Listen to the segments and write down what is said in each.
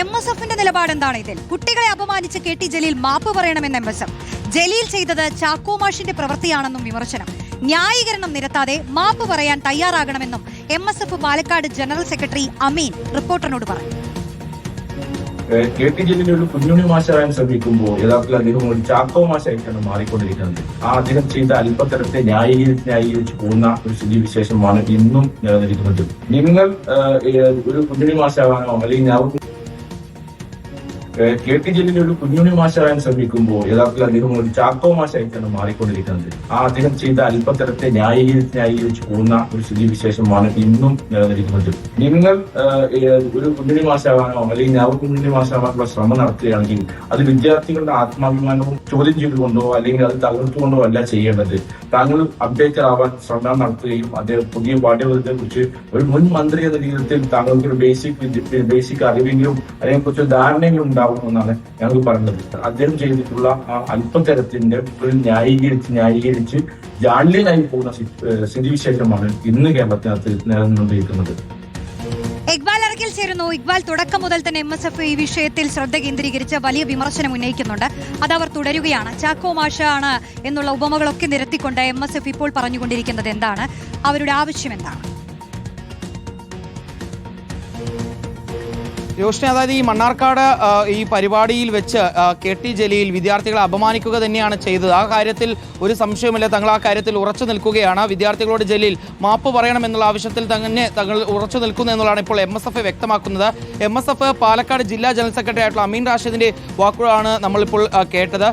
MSFന്റെ നിലപാട് എന്താണ് ഇതിൽ? കുട്ടികളെ അപമാനിച്ച് KT ജലീൽ മാപ്പ് പറയണമെന്ന് MSF. ജലീൽ ചെയ്തത് ചാക്കോ മാഷിന്റെ പ്രവൃത്തിയാണെന്നും വിമർശനം. ന്യായീകരണം നിരത്താതെ മാപ്പ് പറയാൻ തയ്യാറാകണമെന്നും MSF പാലക്കാട് ജനറൽ സെക്രട്ടറി അമീൻ റിപ്പോർട്ടറിനോട് പറഞ്ഞു. KT ജലീൽ ഒരു കുഞ്ഞുണ്ണി മാഷാകാൻ ശ്രമിക്കുമ്പോൾ യഥാർത്ഥത്തിൽ അദ്ദേഹം ഒരു ചാക്കോ മാഷായിട്ടാണ് മാറിക്കൊണ്ടിരിക്കുന്നത്. അദ്ദേഹം ചെയ്ത അല്പത്തരത്തെ ന്യായീകരിച്ച് പോകുന്ന ഒരു സ്ഥിതിവിശേഷമാണ് ഇന്നും നിലനിൽക്കുന്നത്. നിങ്ങൾ ഒരു കുഞ്ഞുണ്ണി മാഷാകാനോ അല്ലെങ്കിൽ KT ജലീൽ ഒരു കുഞ്ഞുണ്ണി മാഷാകാൻ ശ്രമിക്കുമ്പോൾ യഥാർത്ഥത്തിൽ അദ്ദേഹം ഒരു ചാക്കോ മാഷായിട്ടാണ് മാറിക്കൊണ്ടിരിക്കുന്നത്. അദ്ദേഹം ചെയ്ത അല്പത്തരത്തെ ന്യായീകരിച്ച് പോകുന്ന ഒരു സ്ഥിതിവിശേഷമാണ് ഇന്നും നിലനിൽക്കുന്നത്. നിങ്ങൾ ഒരു കുഞ്ഞുണ്ണി മാഷാകാനോ അല്ലെങ്കിൽ കുഞ്ഞുണ്ണി മാഷാകാനുള്ള ശ്രമം നടത്തുകയാണെങ്കിൽ അത് വിദ്യാർത്ഥികളുടെ ആത്മാഭിമാനവും ചോദ്യം ചെയ്തുകൊണ്ടോ അല്ലെങ്കിൽ അത് തകർത്തുകൊണ്ടോ അല്ല ചെയ്യേണ്ടത്. താങ്കൾ അപ്ഡേറ്റഡ് ആവാൻ ശ്രമം നടത്തുകയും അദ്ദേഹം പുതിയ പാഠ്യപദ്ധതിയെ കുറിച്ച് ഒരു മുൻ മന്ത്രി എന്ന രീതിയിൽ താങ്കൾക്ക് ഒരു ബേസിക് അറിവെങ്കിലും അതിനെക്കുറിച്ച് ധാരണയെങ്കിലും ഉണ്ടാവുമെന്നാണ് ഞങ്ങൾ പറഞ്ഞത്. അദ്ദേഹം ചെയ്തിട്ടുള്ള ആ അല്പതരത്തിന്റെ ഒരു ന്യായീകരിച്ച് ജാള്യനായി പോകുന്ന സ്ഥിതിവിശേഷമാണ് ഇന്ന് കേരളത്തിനകത്ത് നിലനിന്നുകൊണ്ടിരിക്കുന്നത്. ഇക്ബാൽ അറക്കിൽ ചേരുന്നു. ഇക്ബാൽ, തുടക്കം മുതൽ തന്നെ MSF ഈ വിഷയത്തിൽ ശ്രദ്ധ കേന്ദ്രീകരിച്ച് വലിയ വിമർശനം ഉന്നയിക്കുന്നുണ്ട്. അതവർ തുടരുകയാണ്. ചാക്കോ മാഷാണ് എന്നുള്ള ഉപമകളൊക്കെ നിരത്തിക്കൊണ്ട് MSF ഇപ്പോൾ പറഞ്ഞുകൊണ്ടിരിക്കുന്നത് എന്താണ്? അവരുടെ ആവശ്യം എന്താണ്? രോഷ്നി, അതായത് ഈ മണ്ണാർക്കാട് ഈ പരിപാടിയിൽ വെച്ച് KT ജലീൽ വിദ്യാർത്ഥികളെ അപമാനിക്കുക തന്നെയാണ് ചെയ്തത്. ആ കാര്യത്തിൽ ഒരു സംശയമില്ല. തങ്ങൾ ആ കാര്യത്തിൽ ഉറച്ചു നിൽക്കുകയാണ്. വിദ്യാർത്ഥികളോട് ജലീൽ മാപ്പ് പറയണമെന്നുള്ള ആവശ്യത്തിൽ തന്നെ തങ്ങൾ ഉറച്ചു നിൽക്കുന്നു എന്നുള്ളതാണ് ഇപ്പോൾ MSF വ്യക്തമാക്കുന്നത്. MSF പാലക്കാട് ജില്ലാ ജനറൽ സെക്രട്ടറി ആയിട്ടുള്ള അമീൻ റാഷിദിന്റെ വാക്കുകളാണ് നമ്മളിപ്പോൾ കേട്ടത്.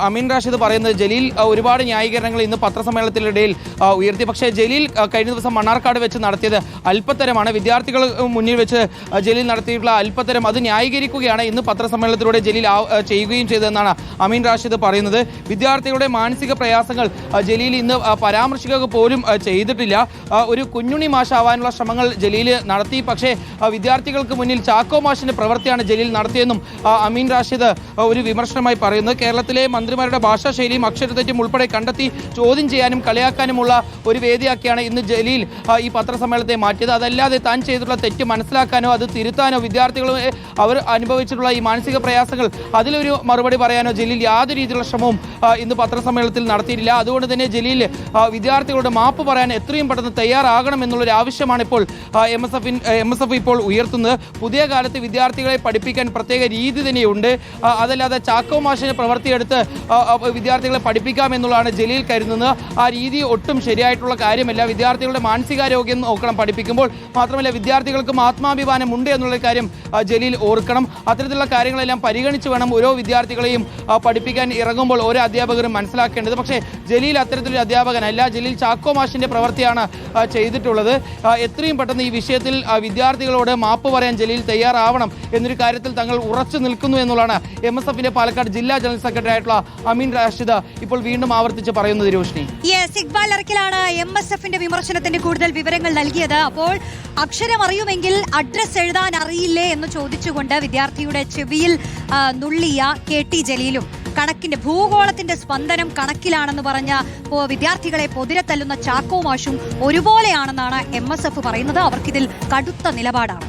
അമീൻ റാഷിദ് പറയുന്നത് ജലീൽ ഒരുപാട് ന്യായീകരണങ്ങൾ ഇന്ന് പത്രസമ്മേളനത്തിനിടയിൽ ഉയർത്തി. പക്ഷേ ജലീൽ കഴിഞ്ഞ ദിവസം മണ്ണാർക്കാട് വെച്ച് നടത്തിയത് അല്പത്തരമാണ്. വിദ്യാർത്ഥികൾ മുന്നിൽ വെച്ച് ജലീൽ നടത്തിയിട്ടുള്ള അല്പത്തരം അത് ന്യായീകരിക്കുകയാണ് ഇന്ന് പത്രസമ്മേളനത്തിലൂടെ ജലീൽ ചെയ്യുകയും ചെയ്തതെന്നാണ് അമീൻ റാഷിദ് പറയുന്നത്. വിദ്യാർത്ഥികളുടെ മാനസിക പ്രയാസങ്ങൾ ജലീൽ ഇന്ന് പരാമർശിക്കുക പോലും ചെയ്തിട്ടില്ല. ഒരു കുഞ്ഞുണ്ണി മാഷാവാനുള്ള ശ്രമങ്ങൾ ജലീൽ നടത്തി. പക്ഷേ വിദ്യാർത്ഥികൾക്ക് മുന്നിൽ ചാക്കോ മാഷിന്റെ പ്രവൃത്തിയാണ് ജലീൽ നടത്തിയെന്നും അമീൻ റാഷിദ് ഒരു വിമർശനമായി പറയുന്നത്. കേരളത്തിലെ മന്ത്രിമാരുടെ ഭാഷാശൈലിയും അക്ഷരതെറ്റും ഉൾപ്പെടെ കണ്ടെത്തി ചോദ്യം ചെയ്യാനും കളിയാക്കാനുമുള്ള ഒരു വേദിയാക്കിയാണ് ഇന്ന് ജലീൽ ഈ പത്രസമ്മേളനത്തെ മാറ്റിയത്. അതല്ലാതെ താൻ ചെയ്തിട്ടുള്ള തെറ്റ് മനസ്സിലാക്കാനോ അത് തിരുത്താനോ വിദ്യാർത്ഥികൾ അവർ അനുഭവിച്ചിട്ടുള്ള ഈ മാനസിക പ്രയാസങ്ങൾ അതിലൊരു മറുപടി പറയാനോ ജലീൽ യാതൊരു രീതിയിലുള്ള ശ്രമവും ഇന്ന് പത്രസമ്മേളനത്തിൽ നടത്തിയിട്ടില്ല. അതുകൊണ്ട് തന്നെ ജലീൽ വിദ്യാർത്ഥികളോട് മാപ്പ് പറയാൻ എത്രയും പെട്ടെന്ന് തയ്യാറാകണം എന്നുള്ളൊരു ആവശ്യമാണ് ഇപ്പോൾ MSF ഇപ്പോൾ ഉയർത്തുന്നത്. പുതിയ കാലത്ത് വിദ്യാർത്ഥികളെ പഠിപ്പിക്കാൻ പ്രത്യേക രീതി തന്നെയുണ്ട്. അതല്ലാതെ ചാക്കോ മാഷിനെ പ്രവർത്തിയെടുത്ത് വിദ്യാർത്ഥികളെ പഠിപ്പിക്കാം എന്നുള്ളതാണ് ജലീൽ കരുതുന്നത്. ആ രീതി ഒട്ടും ശരിയായിട്ടുള്ള കാര്യമല്ല. വിദ്യാർത്ഥികളുടെ മാനസികാരോഗ്യം നോക്കണം പഠിപ്പിക്കുമ്പോൾ. മാത്രമല്ല വിദ്യാർത്ഥികൾക്കും ആത്മാഭിമാനം ഉണ്ട് എന്നുള്ള കാര്യം ജലീൽ ഓർക്കണം. അത്തരത്തിലുള്ള കാര്യങ്ങളെല്ലാം പരിഗണിച്ച് വേണം ഓരോ വിദ്യാർത്ഥികളെയും പഠിപ്പിക്കാൻ ഇറങ്ങുമ്പോൾ ഓരോ അധ്യാപകരും മനസ്സിലാക്കേണ്ടത്. പക്ഷേ ജലീൽ അത്തരത്തിലൊരു അധ്യാപകനല്ല. ജലീൽ ചാക്കോ മാഷിന്റെ പ്രവൃത്തിയാണ് ചെയ്തിട്ടുള്ളത്. എത്രയും പെട്ടെന്ന് ഈ വിഷയത്തിൽ വിദ്യാർത്ഥികളോട് മാപ്പ് പറയാൻ ജലീൽ തയ്യാറാവണം എന്നൊരു കാര്യത്തിൽ തങ്ങൾ ഉറച്ചു നിൽക്കുന്നു എന്നുള്ളതാണ് MSFന്റെ പാലക്കാട് ജില്ലാ ജനറൽ സെക്രട്ടറി ആയിട്ടുള്ള അമീൻ റാഷിദ് ഇപ്പോൾ വീണ്ടും ആവർത്തിച്ച് പറയുന്നത്. രോഷ്നി, ഇക്ബാൽ അറക്കിലാണ് MSFന്റെ വിമർശനത്തിന്റെ കൂടുതൽ വിവരങ്ങൾ നൽകിയത്. അപ്പോൾ അക്ഷരം അറിയുമെങ്കിൽ അഡ്രസ് എഴുതാൻ അറിയില്ലേ എന്ന് ചോദിച്ചുകൊണ്ട് വിദ്യാർത്ഥിയുടെ ചെവിയിൽ നുള്ളിയ KT ജലീലും കണക്കിന്റെ ഭൂഗോളത്തിന്റെ സ്പന്ദനം കണക്കിലാണെന്ന് പറഞ്ഞ വിദ്യാർത്ഥികളെ പൊതിരെ തല്ലുന്ന ചാക്കോ മാഷും ഒരുപോലെയാണെന്നാണ് MSF പറയുന്നത്. അവർക്കിതിൽ കടുത്ത നിലപാടാണ്.